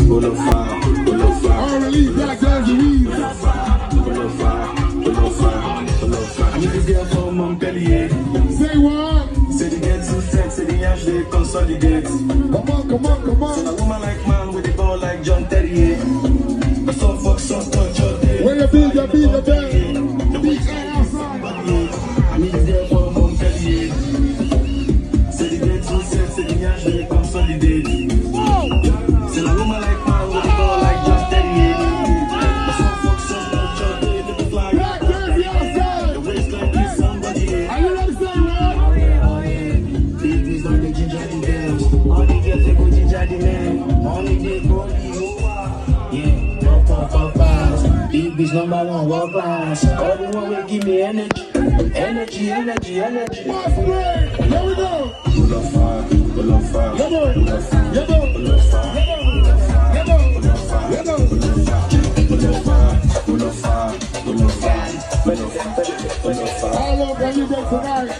full of fire, full of fire. All release black guns and weed. Full of fire, full of fire, full of fire, full of fire. I need this girl from Montpellier. Say what? Say the get too sex, say the yash they consolidate. Come on, come on, come Say on. a woman like man with a ball like John Terrier. The soft fuck, soft touch all day. Where you be, you be, you be. The way she outside. I need this girl from Montpellier. Say the get too sex, say the yash they consolidate. Say a woman like man with a ball like John Terrier. The soft fuck, soft touch all day. Little fly. Black guns outside. The waist like this somebody. Are you ready to say what? Babies on the ginger the girls. All the girls they go ginger the men. Only they go the over. Yeah, pop fast. Babies number one, world class. All the one will give me energy. Energy, energy, energy. Boss break. Here we go. Full of fire, full of fire. Yeah, boy. Full of fire, Yeah, boy. full of fire. Yeah, boy. Full of fire, Yeah, boy. full of fire. Full of fire, full of fire, full of fire. Full of fire, full of fire. How long can you go tonight?